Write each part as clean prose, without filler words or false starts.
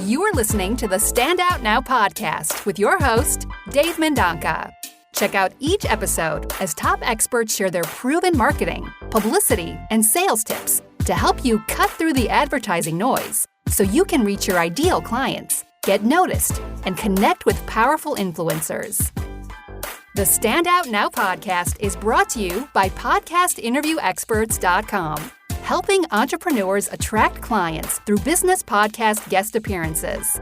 You are listening to the Stand Out Now podcast with your host, Dave Mendonca. Check out each episode as top experts share their proven marketing, publicity, and sales tips to help you cut through the advertising noise so you can reach your ideal clients, get noticed, and connect with powerful influencers. The Stand Out Now podcast is brought to you by podcastinterviewexperts.com, helping entrepreneurs attract clients through business podcast guest appearances.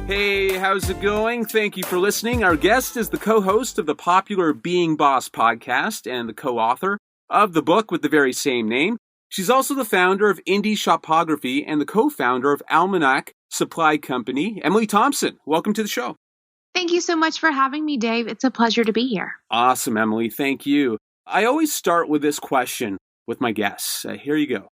Hey, how's it going? Thank you for listening. Our guest is the co-host of the popular Being Boss podcast and the co-author of the book with the very same name. She's also the founder of Indie Shopography and the co-founder of Almanac Supply Company, Emily Thompson. Welcome to the show. Thank you so much for having me, Dave. It's a pleasure to be here. Awesome, Emily. Thank you. I always start with this question with my guests. Here you go.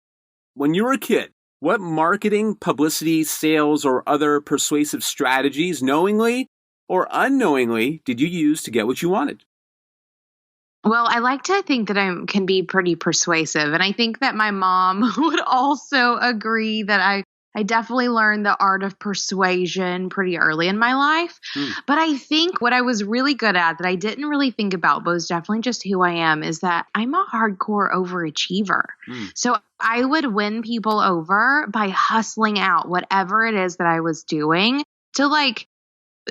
When you were a kid, what marketing, publicity, sales, or other persuasive strategies, knowingly or unknowingly, did you use to get what you wanted? Well, I like to think that I can be pretty persuasive. And I think that my mom would also agree that I definitely learned the art of persuasion pretty early in my life. But I think what I was really good at that I didn't really think about, but was definitely just who I am, is that I'm a hardcore overachiever. So I would win people over by hustling out whatever it is that I was doing to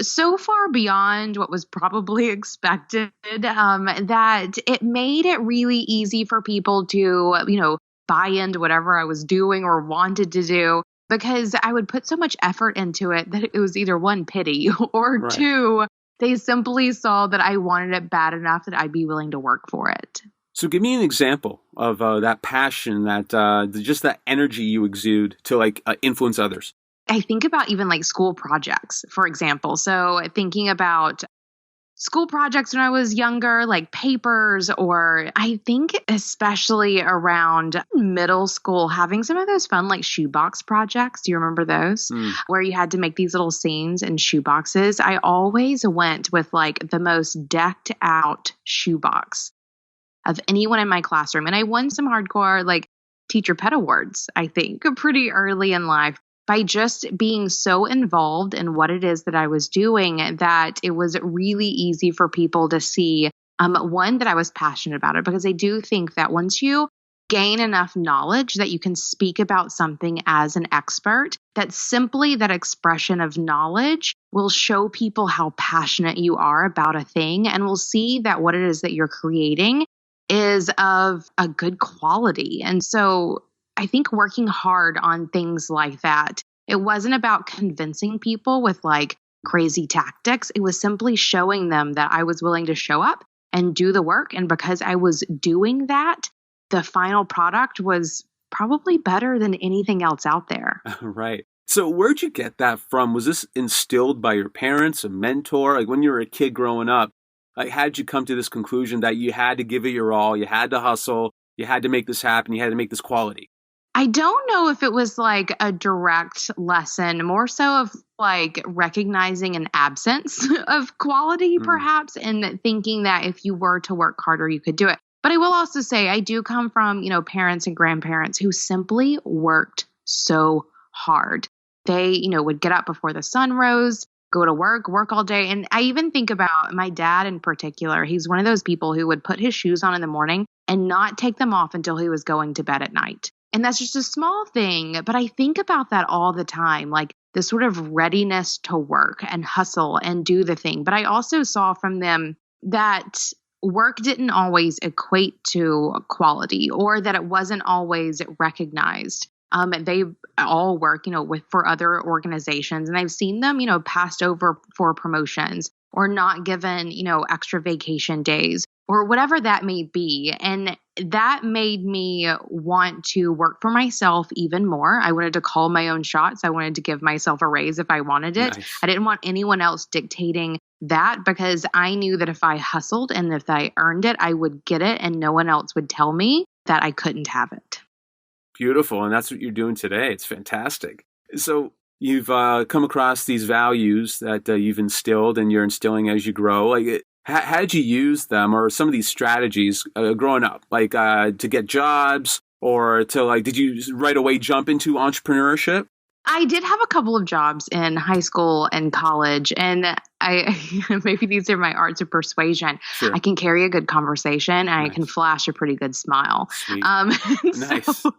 so far beyond what was probably expected, that it made it really easy for people to, buy into whatever I was doing or wanted to do, because I would put so much effort into it that it was either one, pity, or two, they simply saw that I wanted it bad enough that I'd be willing to work for it. So give me an example of that passion, that just that energy you exude to influence others. I think about even school projects, for example. So thinking about school projects when I was younger, like papers, or I think especially around middle school, having some of those fun shoebox projects. Do you remember those? Where you had to make these little scenes in shoeboxes. I always went with the most decked out shoebox of anyone in my classroom. And I won some hardcore teacher pet awards, I think, pretty early in life, by just being so involved in what it is that I was doing that it was really easy for people to see, one, that I was passionate about it, because I do think that once you gain enough knowledge that you can speak about something as an expert, that simply that expression of knowledge will show people how passionate you are about a thing, and will see that what it is that you're creating is of a good quality. And so I think working hard on things like that, it wasn't about convincing people with crazy tactics. It was simply showing them that I was willing to show up and do the work. And because I was doing that, the final product was probably better than anything else out there. Right. So where'd you get that from? Was this instilled by your parents, a mentor? When you were a kid growing up, how did you come to this conclusion that you had to give it your all, you had to hustle, you had to make this happen, you had to make this quality? I don't know if it was a direct lesson, more so of recognizing an absence of quality, perhaps, and thinking that if you were to work harder, you could do it. But I will also say I do come from, parents and grandparents who simply worked so hard. They, would get up before the sun rose, go to work all day. And I even think about my dad in particular. He's one of those people who would put his shoes on in the morning and not take them off until he was going to bed at night. And that's just a small thing, but I think about that all the time, this sort of readiness to work and hustle and do the thing. But I also saw from them that work didn't always equate to quality, or that it wasn't always recognized. They all work, for other organizations, and I've seen them, passed over for promotions or not given, extra vacation days or whatever that may be. And that made me want to work for myself even more. I wanted to call my own shots. I wanted to give myself a raise if I wanted it. Nice. I didn't want anyone else dictating that, because I knew that if I hustled and if I earned it, I would get it, and no one else would tell me that I couldn't have it. Beautiful. And that's what you're doing today. It's fantastic. So you've come across these values that you've instilled and you're instilling as you grow. How did you use them, or some of these strategies growing up, to get jobs or to like, did you right away jump into entrepreneurship? I did have a couple of jobs in high school and college, and I maybe these are my arts of persuasion. Sure. I can carry a good conversation, and I Nice. can flash a pretty good smile. Sweet. Nice. So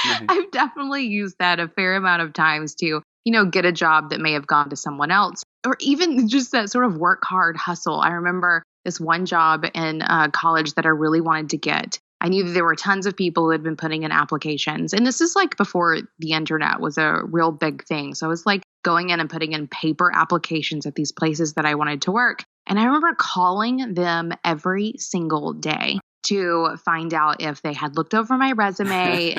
I've definitely used that a fair amount of times to, get a job that may have gone to someone else, or even just that sort of work hard hustle. I remember this one job in college that I really wanted to get. I knew that there were tons of people who had been putting in applications. And this is like before the internet was a real big thing. So I was like going in and putting in paper applications at these places that I wanted to work. And I remember calling them every single day to find out if they had looked over my resume,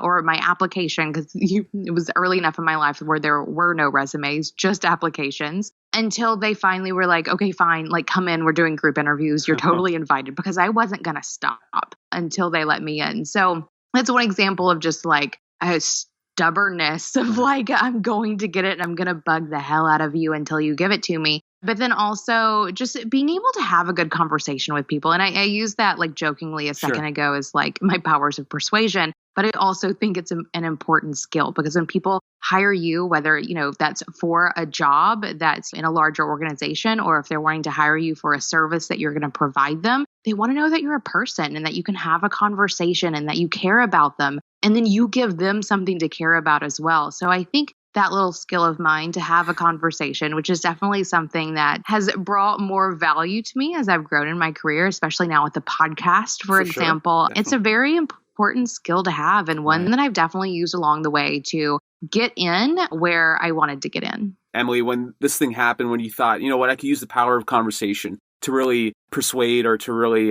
or my application, because it was early enough in my life where there were no resumes, just applications, until they finally were like, okay, fine, like come in, we're doing group interviews, you're totally invited, because I wasn't going to stop until they let me in. So that's one example of just like a stubbornness of like, I'm going to get it and I'm going to bug the hell out of you until you give it to me. But then also just being able to have a good conversation with people. And I used that like jokingly a second ago as like my powers of persuasion. But I also think it's an important skill, because when people hire you, whether, that's for a job that's in a larger organization, or if they're wanting to hire you for a service that you're going to provide them, they want to know that you're a person and that you can have a conversation and that you care about them. And then you give them something to care about as well. So I think that little skill of mine to have a conversation, which is definitely something that has brought more value to me as I've grown in my career, especially now with the podcast, for example. Sure. It's a very important skill to have, and one that I've definitely used along the way to get in where I wanted to get in. Emily, when this thing happened, when you thought, I could use the power of conversation to really persuade or to really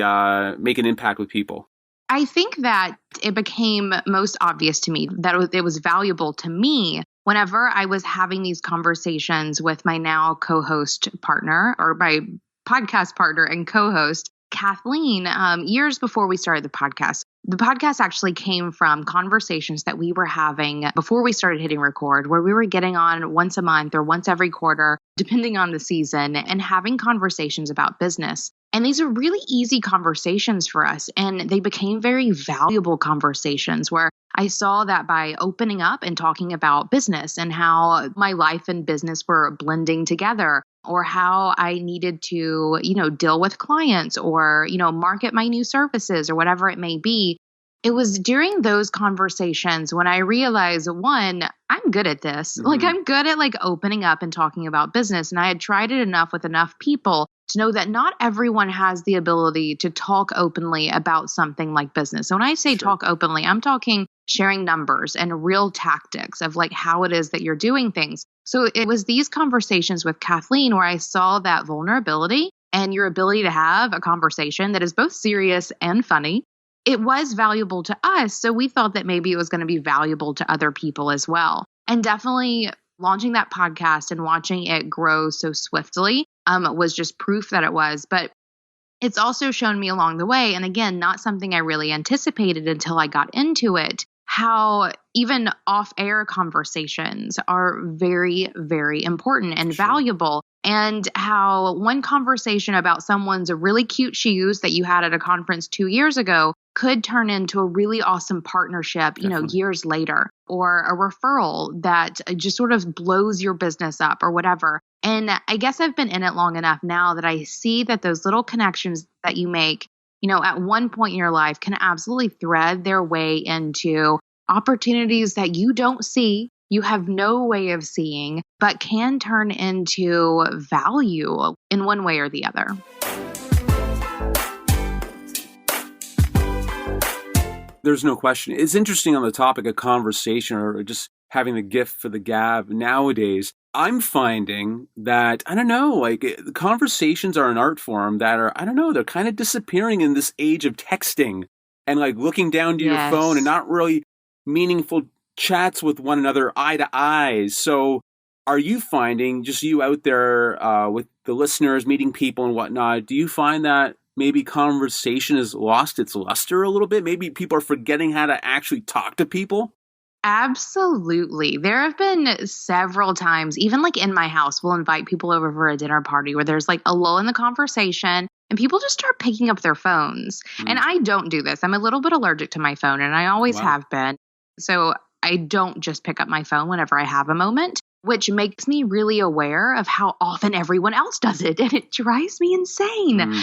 make an impact with people? I think that it became most obvious to me that it was valuable to me whenever I was having these conversations with my now co-host partner, or my podcast partner and co-host, Kathleen, years before we started the podcast. The podcast actually came from conversations that we were having before we started hitting record, where we were getting on once a month or once every quarter, depending on the season, and having conversations about business. And these are really easy conversations for us. And they became very valuable conversations where I saw that by opening up and talking about business and how my life and business were blending together, or how I needed to, deal with clients or, market my new services or whatever it may be. It was during those conversations when I realized, one, I'm good at this. Mm-hmm. Like I'm good at like opening up and talking about business. And I had tried it enough with enough people to know that not everyone has the ability to talk openly about something like business. So when I say talk openly, I'm talking sharing numbers and real tactics of like how it is that you're doing things. So it was these conversations with Kathleen where I saw that vulnerability and your ability to have a conversation that is both serious and funny. It was valuable to us. So we thought that maybe it was going to be valuable to other people as well. And definitely launching that podcast and watching it grow so swiftly was just proof that it was. But it's also shown me along the way, and again, not something I really anticipated until I got into it, how even off-air conversations are very, very important and valuable. And how one conversation about someone's really cute shoes that you had at a conference 2 years ago could turn into a really awesome partnership, years later, or a referral that just sort of blows your business up or whatever. And I guess I've been in it long enough now that I see that those little connections that you make, at one point in your life can absolutely thread their way into opportunities that you don't see, you have no way of seeing, but can turn into value in one way or the other. There's no question. It's interesting on the topic of conversation or just having the gift for the gab nowadays. I'm finding that, the conversations are an art form that are, they're kind of disappearing in this age of texting and like looking down to your phone and not really meaningful chats with one another eye to eyes. So are you finding, just you out there with the listeners, meeting people and whatnot, do you find that maybe conversation has lost its luster a little bit? Maybe people are forgetting how to actually talk to people? Absolutely. There have been several times, even like in my house, we'll invite people over for a dinner party where there's like a lull in the conversation and people just start picking up their phones. And I don't do this. I'm a little bit allergic to my phone, and I always have been. So I don't just pick up my phone whenever I have a moment, which makes me really aware of how often everyone else does it. And it drives me insane.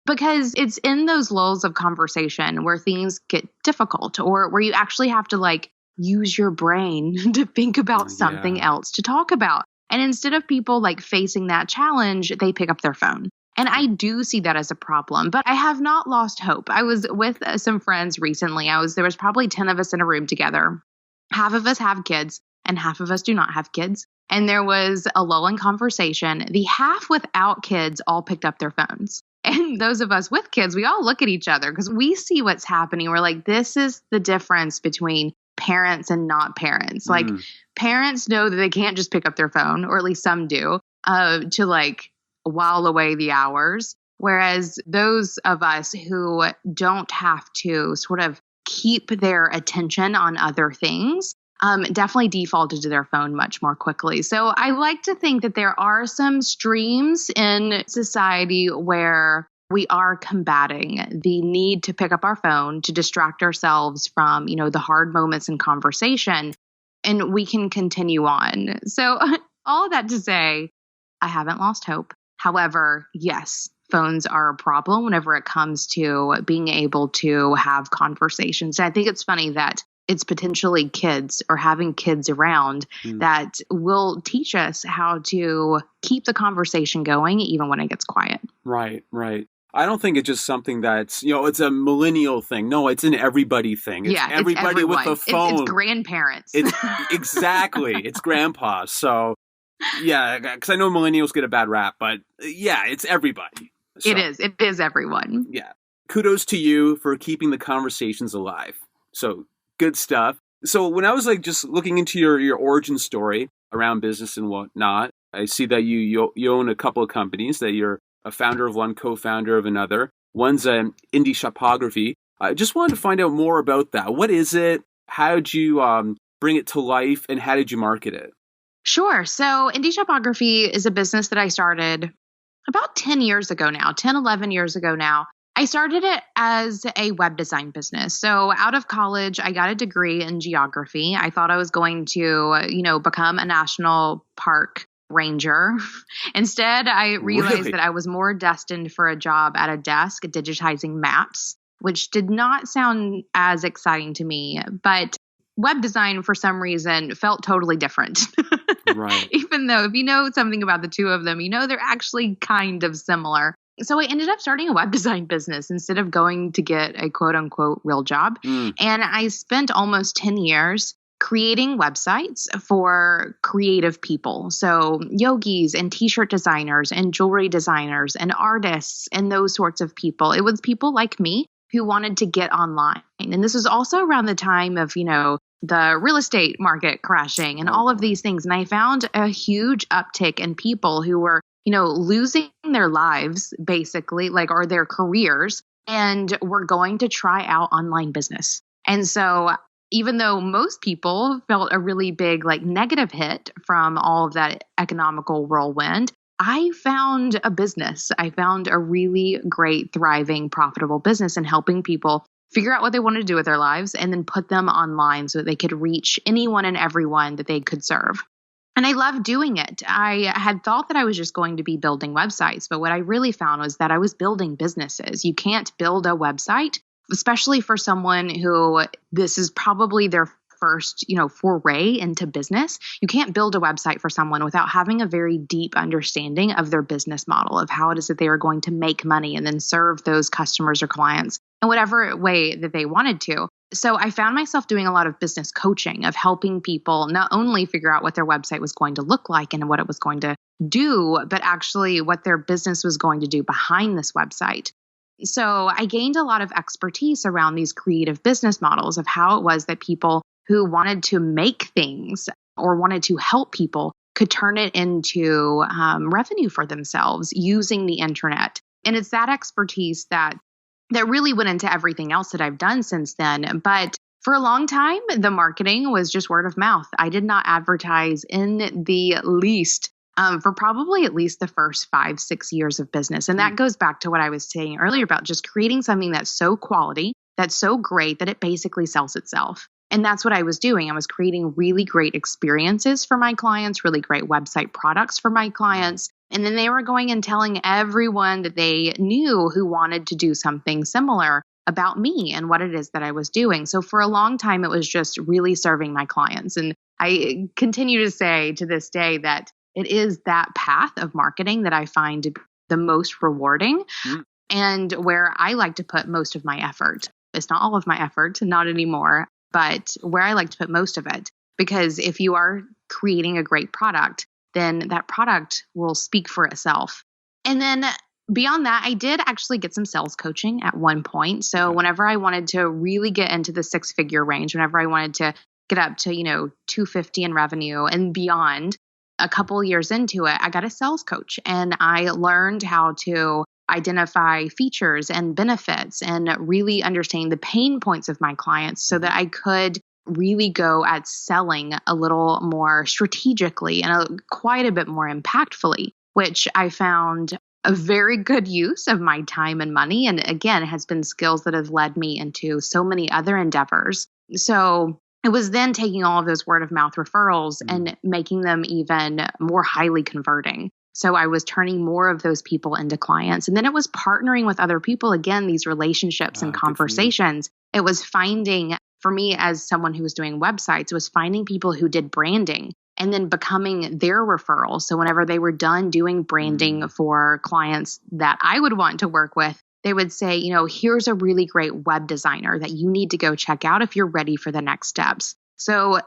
Because it's in those lulls of conversation where things get difficult, or where you actually have to like use your brain to think about something else to talk about. And instead of people like facing that challenge, they pick up their phone. And I do see that as a problem, but I have not lost hope. I was with some friends recently. There was probably 10 of us in a room together. Half of us have kids and half of us do not have kids. And there was a lull in conversation. The half without kids all picked up their phones. And those of us with kids, we all look at each other because we see what's happening. We're like, this is the difference between parents and not parents. Like parents know that they can't just pick up their phone, or at least some do, to like while away the hours. Whereas those of us who don't have to sort of keep their attention on other things, definitely defaulted to their phone much more quickly. So I like to think that there are some streams in society where we are combating the need to pick up our phone to distract ourselves from, the hard moments in conversation, and we can continue on. So all of that to say, I haven't lost hope. However, yes, phones are a problem whenever it comes to being able to have conversations. And I think it's funny that it's potentially kids or having kids around that will teach us how to keep the conversation going even when it gets quiet. Right. I don't think it's just something that's, it's a millennial thing. No, it's an everybody thing. It's everybody it's with a phone. It's grandparents. It's exactly. It's grandpas. So, yeah, because I know millennials get a bad rap, but yeah, it's everybody. So, It is everyone. Yeah. Kudos to you for keeping the conversations alive. So, good stuff. So when I was like just looking into your origin story around business and whatnot, I see that you own a couple of companies, that you're a founder of one, co-founder of another. One's indie Shopography. I just wanted to find out more about that. What is it? How did you bring it to life, and how did you market it? Sure. So indie Shopography is a business that I started about 10 years ago now, 10, 11 years ago now. I started it as a web design business. So out of college, I got a degree in geography. I thought I was going to, become a national park ranger. Instead, I realized that I was more destined for a job at a desk digitizing maps, which did not sound as exciting to me. But web design, for some reason, felt totally different. Right. Even though if you know something about the two of them, they're actually kind of similar. So I ended up starting a web design business instead of going to get a quote unquote real job. And I spent almost 10 years creating websites for creative people. So yogis and t-shirt designers and jewelry designers and artists and those sorts of people. It was people like me who wanted to get online. And this was also around the time of, the real estate market crashing and all of these things. And I found a huge uptick in people who were losing their lives basically, or their careers, and were going to try out online business. And so even though most people felt a really big negative hit from all of that economical whirlwind, I found a business. I found a really great, thriving, profitable business in helping people figure out what they wanted to do with their lives and then put them online so that they could reach anyone and everyone that they could serve. And I loved doing it. I had thought that I was just going to be building websites, but what I really found was that I was building businesses. You can't build a website, especially for someone who this is probably their first, foray into business. You can't build a website for someone without having a very deep understanding of their business model, of how it is that they are going to make money and then serve those customers or clients in whatever way that they wanted to. So I found myself doing a lot of business coaching, of helping people not only figure out what their website was going to look like and what it was going to do, but actually what their business was going to do behind this website. So I gained a lot of expertise around these creative business models of how it was that people who wanted to make things or wanted to help people could turn it into revenue for themselves using the internet. And it's that expertise that really went into everything else that I've done since then. But for a long time, the marketing was just word of mouth. I did not advertise in the least for probably at least the first 5-6 years of business. And that goes back to what I was saying earlier about just creating something that's so quality, that's so great that it basically sells itself. And that's what I was doing. I was creating really great experiences for my clients, really great website products for my clients. And then they were going and telling everyone that they knew who wanted to do something similar about me and what it is that I was doing. So for a long time, it was just really serving my clients. And I continue to say to this day that it is that path of marketing that I find to be the most rewarding and where I like to put most of my effort. It's not all of my effort, not anymore, but where I like to put most of it. Because if you are creating a great product, then that product will speak for itself. And then beyond that, I did actually get some sales coaching at one point. So whenever I wanted to really get into the 6-figure range, whenever I wanted to get up to, $250 in revenue and beyond, a couple of years into it, I got a sales coach and I learned how to identify features and benefits and really understand the pain points of my clients so that I could really go at selling a little more strategically and quite a bit more impactfully, which I found a very good use of my time and money. And again, has been skills that have led me into so many other endeavors. So it was then taking all of those word of mouth referrals and making them even more highly converting. So I was turning more of those people into clients. And then it was partnering with other people. Again, these relationships and conversations. It was finding, for me as someone who was doing websites, it was finding people who did branding and then becoming their referral. So whenever they were done doing branding for clients that I would want to work with, they would say, here's a really great web designer that you need to go check out if you're ready for the next steps. So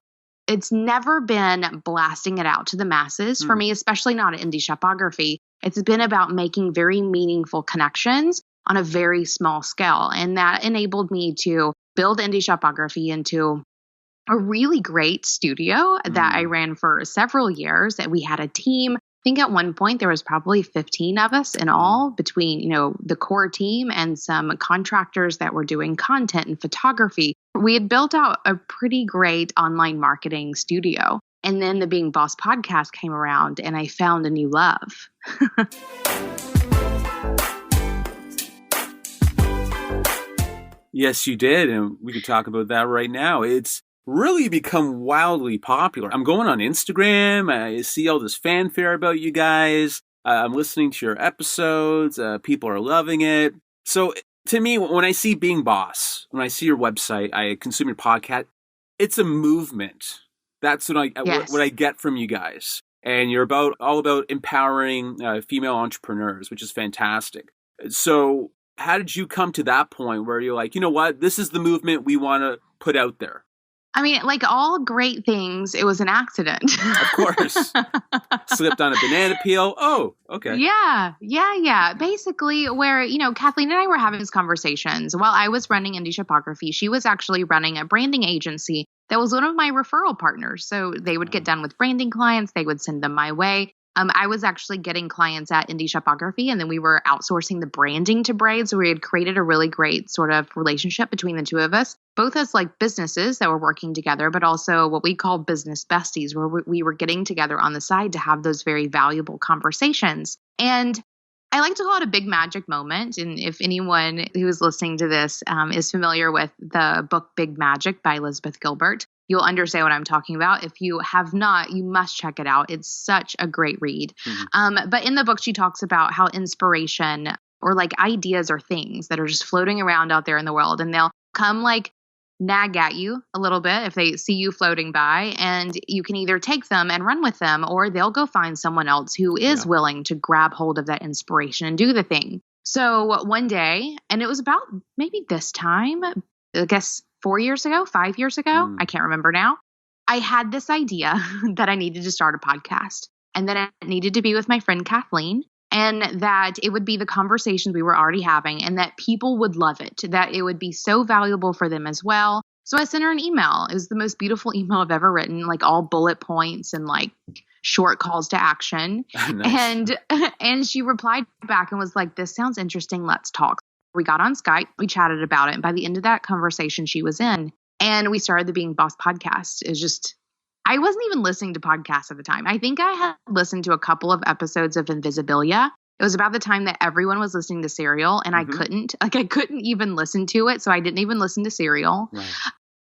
it's never been blasting it out to the masses for me, especially not at Indie Shopography. It's been about making very meaningful connections on a very small scale. And that enabled me to build Indie Shopography into a really great studio that I ran for several years. And we had a team. I think at one point there was probably 15 of us in all between, the core team and some contractors that were doing content and photography. We had built out a pretty great online marketing studio. And then the Being Boss podcast came around and I found a new love. Yes, you did. And we could talk about that right now. It's really become wildly popular. I'm going on Instagram. I see all this fanfare about you guys. I'm listening to your episodes. People are loving it. So to me, when I see Being Boss, when I see your website, I consume your podcast, it's a movement. That's what I get from you guys. And you're all about empowering female entrepreneurs, which is fantastic. So how did you come to that point where you're like, you know what, this is the movement we want to put out there? I mean, like all great things, it was an accident. Of course. Slipped on a banana peel. Oh, okay. Yeah. Basically, where, Kathleen and I were having these conversations while I was running Indie Shopography. She was actually running a branding agency that was one of my referral partners. So they would get done with branding clients. They would send them my way. I was actually getting clients at Indie Shopography, and then we were outsourcing the branding to Braid. So we had created a really great sort of relationship between the two of us, both as like businesses that were working together, but also what we call business besties, where we were getting together on the side to have those very valuable conversations. And I like to call it a big magic moment. And if anyone who is listening to this is familiar with the book Big Magic by Elizabeth Gilbert, you'll understand what I'm talking about. If you have not, you must check it out. It's such a great read. But in the book, she talks about how inspiration or like ideas or things that are just floating around out there in the world, and they'll come like nag at you a little bit if they see you floating by, and you can either take them and run with them, or they'll go find someone else who is willing to grab hold of that inspiration and do the thing. So one day, and it was about maybe this time, I guess 4 years ago, 5 years ago, I can't remember now, I had this idea that I needed to start a podcast, and that it needed to be with my friend Kathleen, and that it would be the conversations we were already having, and that people would love it, that it would be so valuable for them as well. So I sent her an email. It was the most beautiful email I've ever written, like all bullet points and like short calls to action. Nice. And she replied back and was like, "This sounds interesting. Let's talk." We got on Skype, we chatted about it. And by the end of that conversation, she was in, and we started the Being Boss podcast. It was just I wasn't even listening to podcasts at the time. I think I had listened to a couple of episodes of Invisibilia. It was about the time that everyone was listening to Serial, and I couldn't even listen to it. So I didn't even listen to Serial, Right.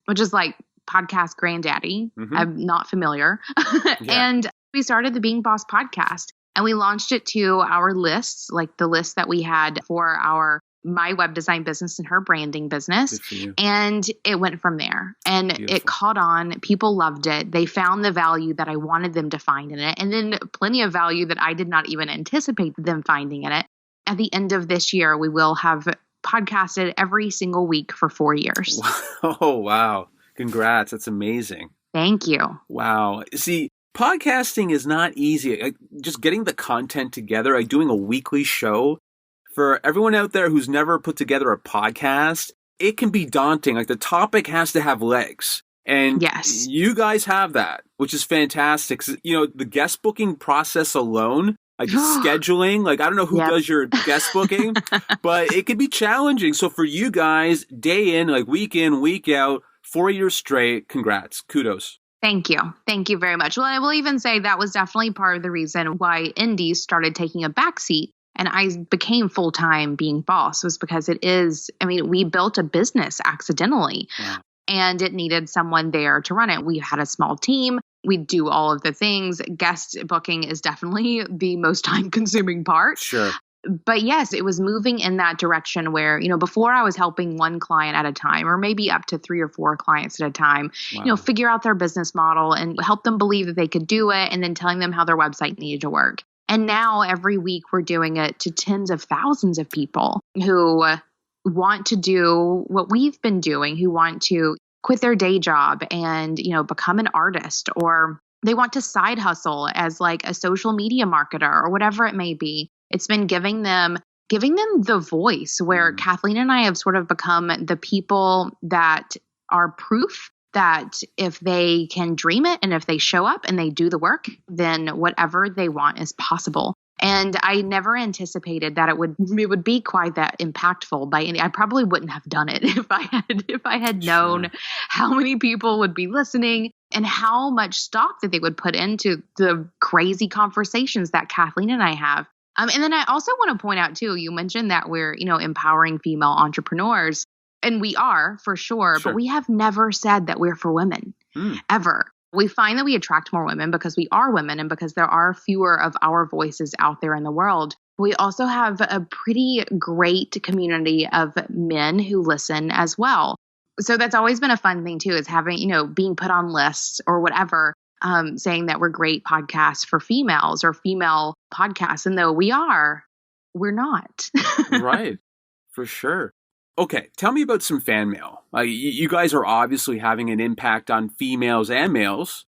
which is like podcast granddaddy. Mm-hmm. I'm not familiar. Yeah. And we started the Being Boss podcast, and we launched it to our lists, like the list that we had for my web design business and her branding business. Good for you. And it went from there, and Beautiful. it caught on. People loved it. They found the value that I wanted them to find in it. And then plenty of value that I did not even anticipate them finding in it. At the end of this year, we will have podcasted every single week for 4 years. Oh, wow. Congrats. That's amazing. Thank you. Wow. See, podcasting is not easy. Just getting the content together, doing a weekly show. For everyone out there who's never put together a podcast, it can be daunting. Like the topic has to have legs. And yes, you guys have that, which is fantastic. The guest booking process alone, like scheduling, like I don't know who does your guest booking, but it can be challenging. So for you guys, day in, like week in, week out, 4 years straight, congrats. Kudos. Thank you. Thank you very much. Well, I will even say that was definitely part of the reason why indies started taking a backseat and I became full-time Being Boss, was because we built a business accidentally. Wow. And it needed someone there to run it. We had a small team. We do all of the things. Guest booking is definitely the most time-consuming part. Sure. But yes, it was moving in that direction where, before I was helping one client at a time, or maybe up to 3 or 4 clients at a time, Wow. Figure out their business model and help them believe that they could do it, and then telling them how their website needed to work. And now every week we're doing it to tens of thousands of people who want to do what we've been doing, who want to quit their day job and, become an artist, or they want to side hustle as like a social media marketer or whatever it may be. It's been giving them the voice where Kathleen and I have sort of become the people that are proof that if they can dream it and if they show up and they do the work, then whatever they want is possible. And I never anticipated that it would be quite that impactful I probably wouldn't have done it if I had known how many people would be listening and how much stock that they would put into the crazy conversations that Kathleen and I have. And then I also want to point out too, you mentioned that we're, empowering female entrepreneurs, and we are for sure, but we have never said that we're for women ever. We find that we attract more women because we are women and because there are fewer of our voices out there in the world. We also have a pretty great community of men who listen as well. So that's always been a fun thing too, is having, being put on lists or whatever, saying that we're great podcasts for females or female podcasts. And though we're not. Right. For sure. Okay, tell me about some fan mail. You guys are obviously having an impact on females and males.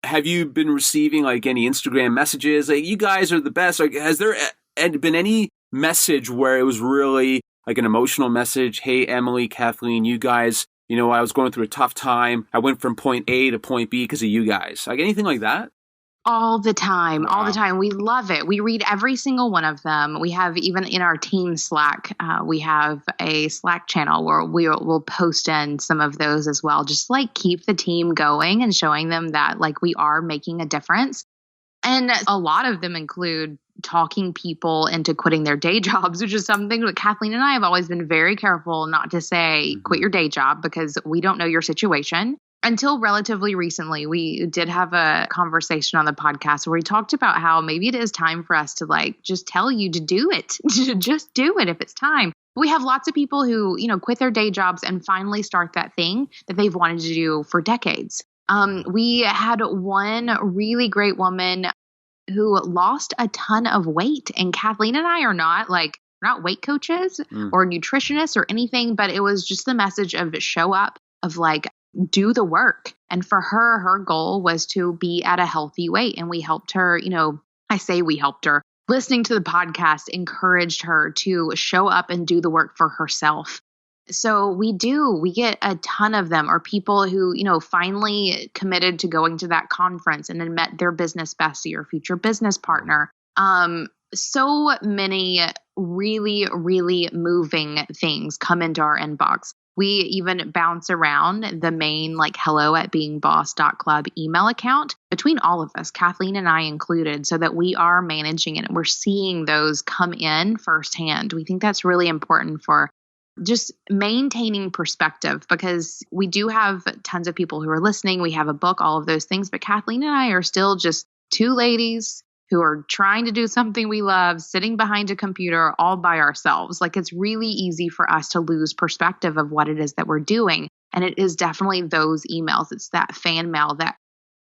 Have you been receiving any Instagram messages? You guys are the best. Has there been any message where it was really an emotional message? Hey, Emily, Kathleen, you guys, I was going through a tough time. I went from point A to point B because of you guys. Anything like that? All the time, Wow. all the time. We love it. We read every single one of them. We have, even in our team Slack, we have a Slack channel where we'll post in some of those as well. Just keep the team going and showing them that we are making a difference. And a lot of them include talking people into quitting their day jobs, which is something that Kathleen and I have always been very careful not to say, quit your day job, because we don't know your situation. Until relatively recently, we did have a conversation on the podcast where we talked about how maybe it is time for us to just tell you to do it. Just do it if it's time. We have lots of people who, quit their day jobs and finally start that thing that they've wanted to do for decades. We had one really great woman who lost a ton of weight, and Kathleen and I are not weight coaches or nutritionists or anything, but it was just the message of show up, of do the work. And for her goal was to be at a healthy weight. And we helped her, I say we helped her. Listening to the podcast encouraged her to show up and do the work for herself. So we get a ton of them, or people who, finally committed to going to that conference and then met their business bestie or future business partner. So many really, really moving things come into our inbox. We even bounce around the main like hello@beingboss.club email account between all of us, Kathleen and I included, so that we are managing it and we're seeing those come in firsthand. We think that's really important for just maintaining perspective, because we do have tons of people who are listening. We have a book, all of those things, but Kathleen and I are still just two ladies who are trying to do something we love, sitting behind a computer all by ourselves. Like, it's really easy for us to lose perspective of what it is that we're doing. And it is definitely those emails. It's that fan mail that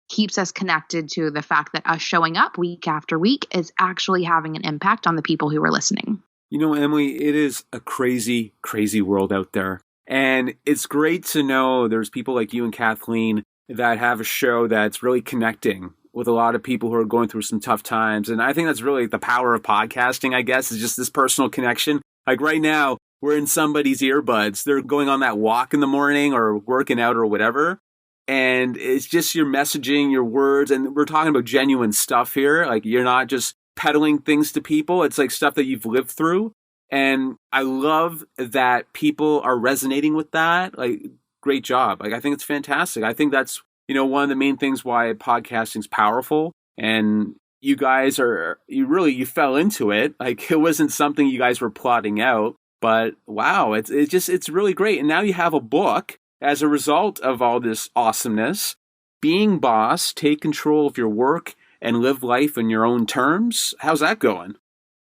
keeps us connected to the fact that us showing up week after week is actually having an impact on the people who are listening. You know, Emily, it is a crazy, crazy world out there. And it's great to know there's people like you and Kathleen that have a show that's really connecting with a lot of people who are going through some tough times. And I think that's really the power of podcasting, I guess, is just this personal connection. Like right now, we're in somebody's earbuds. They're going on that walk in the morning or working out or whatever. And it's just your messaging, your words. And we're talking about genuine stuff here. Like, you're not just peddling things to people. It's like stuff that you've lived through. And I love that people are resonating with that. Like, great job. Like, I think it's fantastic. I think that's, you know, one of the main things why podcasting is powerful. And you guys you fell into it. Like, it wasn't something you guys were plotting out, but wow, it's really great. And now you have a book as a result of all this awesomeness. Being Boss, Take Control of Your Work and Live Life on Your Own Terms. How's that going?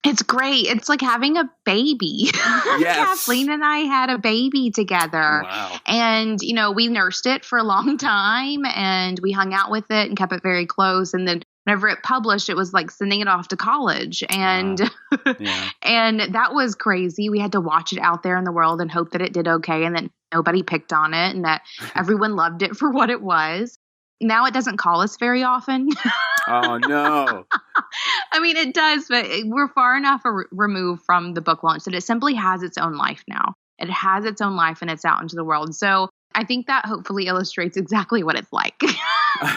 It's great. It's like having a baby. Yes. Kathleen and I had a baby together. Wow. And, you know, we nursed it for a long time and we hung out with it and kept it very close. And then whenever it published, it was like sending it off to college. And, Yeah. and that was crazy. We had to watch it out there in the world and hope that it did okay and that nobody picked on it and that everyone loved it for what it was. Now it doesn't call us very often. Oh, no. I mean, it does, but we're far enough removed from the book launch that it simply has its own life now. It has its own life and it's out into the world. So I think that hopefully illustrates exactly what it's like.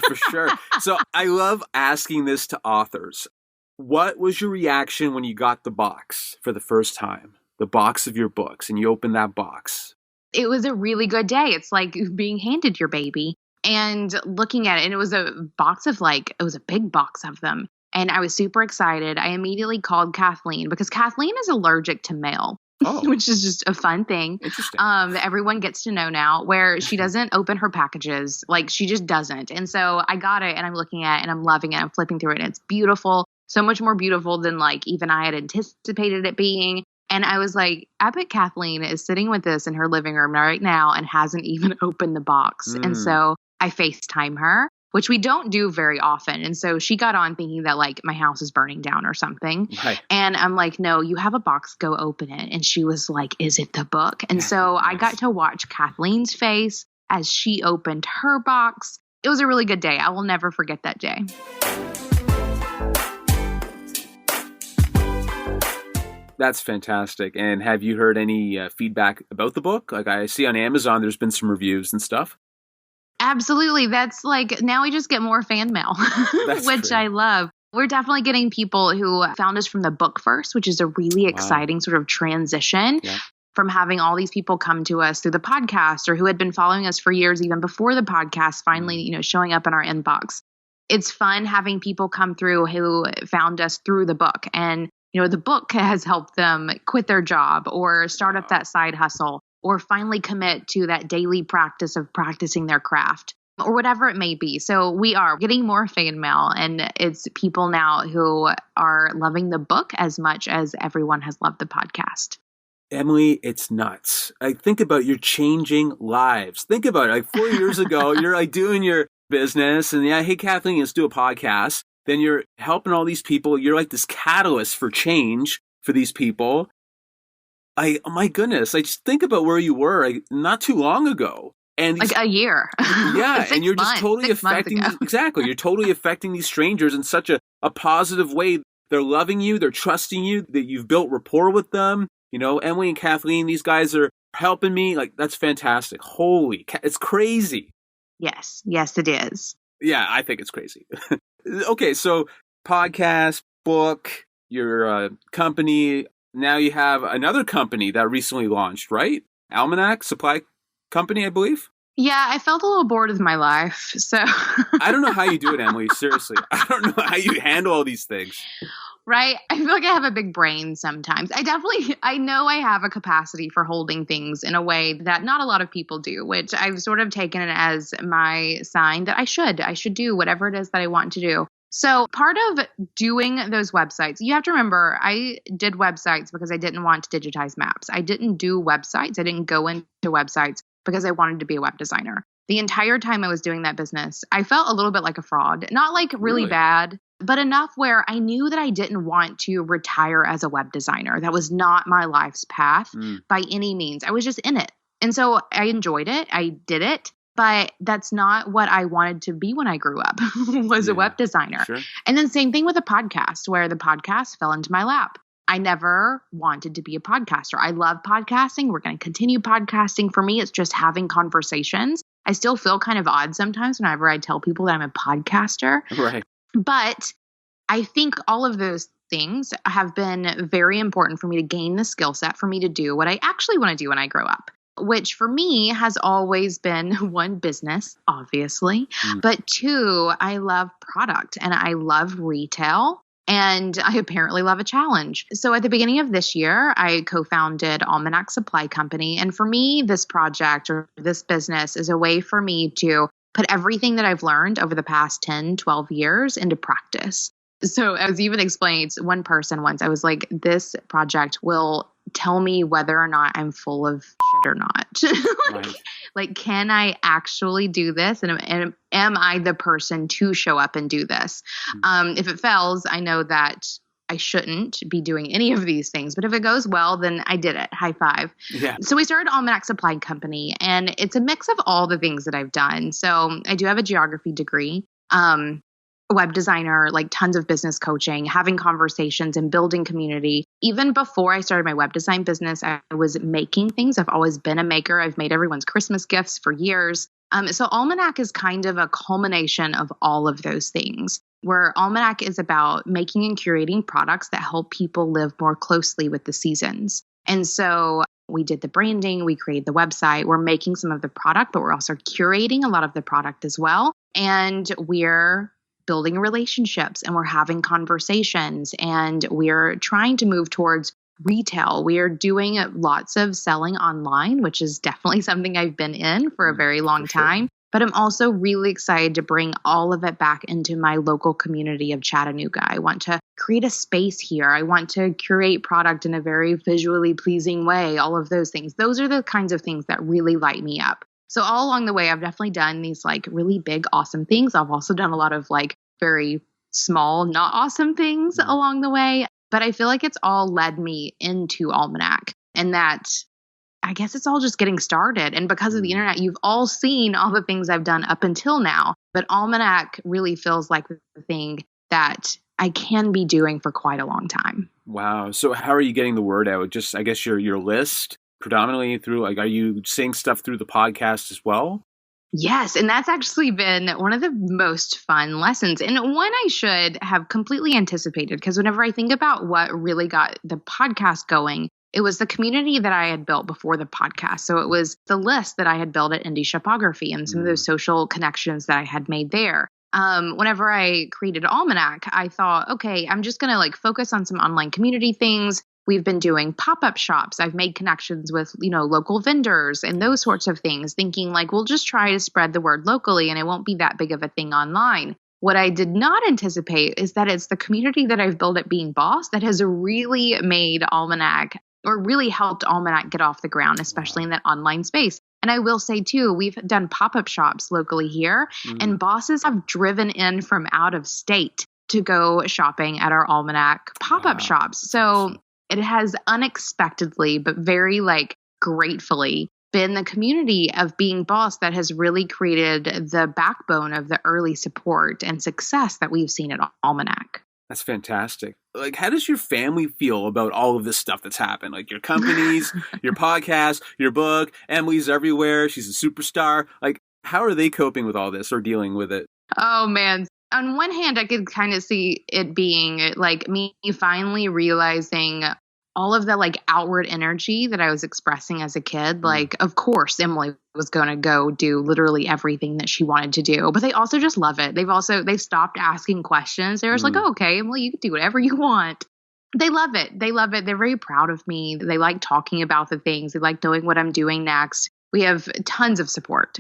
For sure. So I love asking this to authors. What was your reaction when you got the box for the first time? The box of your books, and you opened that box. It was a really good day. It's like being handed your baby. And looking at it, and it was a box of it was a big box of them. And I was super excited. I immediately called Kathleen because Kathleen is allergic to mail, which is just a fun thing. Interesting. That everyone gets to know now, where she doesn't open her packages. Like, she just doesn't. And so I got it and I'm looking at it and I'm loving it. I'm flipping through it and it's beautiful. So much more beautiful than like even I had anticipated it being. And I was like, I bet Kathleen is sitting with this in her living room right now and hasn't even opened the box. And so I FaceTime her, which we don't do very often. And so she got on thinking that like my house is burning down or something. Right. And I'm like, no, you have a box, go open it. And she was like, is it the book? And so I got to watch Kathleen's face as she opened her box. It was a really good day. I will never forget that day. That's fantastic. And have you heard any feedback about the book? Like, I see on Amazon, there's been some reviews and stuff. Absolutely. That's like, now we just get more fan mail, which great. I love. We're definitely getting people who found us from the book first, which is a really exciting sort of transition from having all these people come to us through the podcast or who had been following us for years, even before the podcast, finally, you know, showing up in our inbox. It's fun having people come through who found us through the book. And, you know, the book has helped them quit their job or start up that side hustle, or finally commit to that daily practice of practicing their craft, or whatever it may be. So we are getting more fan mail, and it's people now who are loving the book as much as everyone has loved the podcast. Emily, it's nuts. Like, think about, you're changing lives. Think about it. Like 4 years ago, you're like doing your business and hey, Kathleen, let's do a podcast. Then you're helping all these people. You're like this catalyst for change for these people. Oh my goodness, like, just think about where you were like not too long ago. And like a year. Yeah. And you're just totally 6 months affecting, ago. exactly. You're totally affecting these strangers in such a positive way. They're loving you. They're trusting you, that you've built rapport with them. You know, Emily and Kathleen, these guys are helping me. Like, that's fantastic. It's crazy. Yes, it is. Yeah, I think it's crazy. Okay. So podcast, book, your company. Now you have another company that recently launched, right? Almanac Supply company, I believe. Yeah, I felt a little bored with my life, so. I don't know how you do it, Emily. Seriously. I don't know how you handle all these things. Right? I feel like I have a big brain sometimes. I know I have a capacity for holding things in a way that not a lot of people do, which I've sort of taken it as my sign that I should do whatever it is that I want to do. So part of doing those websites, you have to remember, I did websites because I didn't want to digitize maps. I didn't do websites. I didn't go into websites because I wanted to be a web designer. The entire time I was doing that business, I felt a little bit like a fraud, not like really bad, but enough where I knew that I didn't want to retire as a web designer. That was not my life's path by any means. I was just in it. And so I enjoyed it. I did it. But that's not what I wanted to be when I grew up, was a web designer. Sure. And then same thing with a podcast, where the podcast fell into my lap. I never wanted to be a podcaster. I love podcasting. We're going to continue podcasting. For me, it's just having conversations. I still feel kind of odd sometimes whenever I tell people that I'm a podcaster. Right. But I think all of those things have been very important for me to gain the skill set for me to do what I actually want to do when I grow up, which for me has always been one, business, obviously, but two, I love product and I love retail. And I apparently love a challenge. So at the beginning of this year, I co-founded Almanac Supply Company. And for me, this project or this business is a way for me to put everything that I've learned over the past 10, 12 years into practice. So I was even explaining to one person once, I was like, this project will tell me whether or not I'm full of shit or not. Like, can I actually do this? And am I the person to show up and do this? If it fails, I know that I shouldn't be doing any of these things. But if it goes well, then I did it. High five. Yeah. So we started Almanac Supply Company, and it's a mix of all the things that I've done. So I do have a geography degree. Web designer, like tons of business coaching, having conversations and building community. Even before I started my web design business, I was making things. I've always been a maker. I've made everyone's Christmas gifts for years. So Almanac is kind of a culmination of all of those things, where Almanac is about making and curating products that help people live more closely with the seasons. And so we did the branding, we created the website, we're making some of the product, but we're also curating a lot of the product as well. And we're building relationships and we're having conversations and we're trying to move towards retail. We are doing lots of selling online, which is definitely something I've been in for a very long time. But I'm also really excited to bring all of it back into my local community of Chattanooga. I want to create a space here. I want to curate product in a very visually pleasing way, all of those things. Those are the kinds of things that really light me up. So all along the way, I've definitely done these like really big, awesome things. I've also done a lot of like very small, not awesome things along the way. But I feel like it's all led me into Almanac, and that I guess it's all just getting started. And because of the internet, you've all seen all the things I've done up until now. But Almanac really feels like the thing that I can be doing for quite a long time. Wow. So how are you getting the word out? Just, I guess, your list predominantly through, like, are you saying stuff through the podcast as well? Yes. And that's actually been one of the most fun lessons, and one I should have completely anticipated, because whenever I think about what really got the podcast going, it was the community that I had built before the podcast. So it was the list that I had built at Indie Shopography and some of those social connections that I had made there. Whenever I created Almanac, I thought, okay, I'm just going to like focus on some online community things. We've been doing pop-up shops. I've made connections with, local vendors and those sorts of things, thinking like, we'll just try to spread the word locally and it won't be that big of a thing online. What I did not anticipate is that it's the community that I've built at Being Boss that has really made Almanac, or really helped Almanac get off the ground, especially in that online space. And I will say too, we've done pop-up shops locally here, and bosses have driven in from out of state to go shopping at our Almanac pop-up shops. So it has unexpectedly, but very gratefully, been the community of Being Boss that has really created the backbone of the early support and success that we've seen at Almanac. That's fantastic. Like, how does your family feel about all of this stuff that's happened? Like your companies, your podcast, your book, Emily's everywhere. She's a superstar. Like, how are they coping with all this or dealing with it? Oh, man. On one hand, I could kind of see it being like me finally realizing all of the like outward energy that I was expressing as a kid, like, of course, Emily was going to go do literally everything that she wanted to do, but they also just love it. They've stopped asking questions. They're just like, oh, okay, Emily, you can do whatever you want. They love it. They love it. They're very proud of me. They like talking about the things. They like knowing what I'm doing next. We have tons of support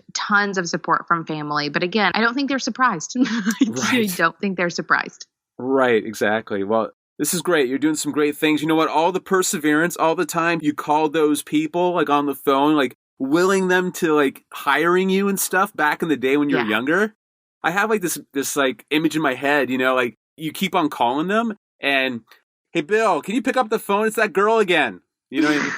from family. But again, I don't think they're surprised. I don't think they're surprised. Right, exactly. Well, this is great. You're doing some great things. You know what? All the perseverance, all the time you called those people like on the phone, like willing them to like hiring you and stuff back in the day when you were younger. I have like this like image in my head, you know, like you keep on calling them and, hey, Bill, can you pick up the phone? It's that girl again. You know what I mean?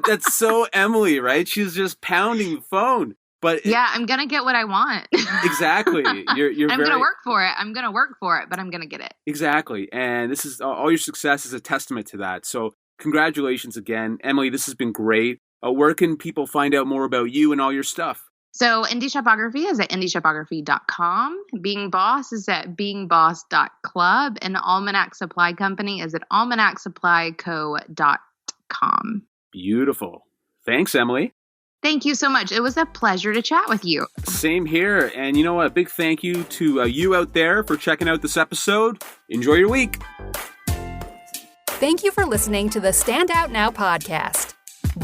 That's so Emily, right? She's just pounding the phone. But I'm going to get what I want. Exactly. You're I'm going to work for it. I'm going to work for it, but I'm going to get it. Exactly. And this is all your success is a testament to that. So congratulations again. Emily, this has been great. Where can people find out more about you and all your stuff? So Indie Shopography is at indieshopography.com. Being Boss is at beingboss.club. And Almanac Supply Company is at almanacsupplyco.com. Beautiful. Thanks, Emily. Thank you so much. It was a pleasure to chat with you. Same here. And you know what? A big thank you to you out there for checking out this episode. Enjoy your week. Thank you for listening to the Stand Out Now podcast.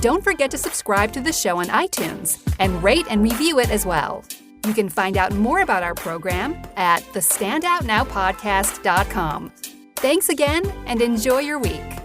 Don't forget to subscribe to the show on iTunes and rate and review it as well. You can find out more about our program at thestandoutnowpodcast.com. Thanks again and enjoy your week.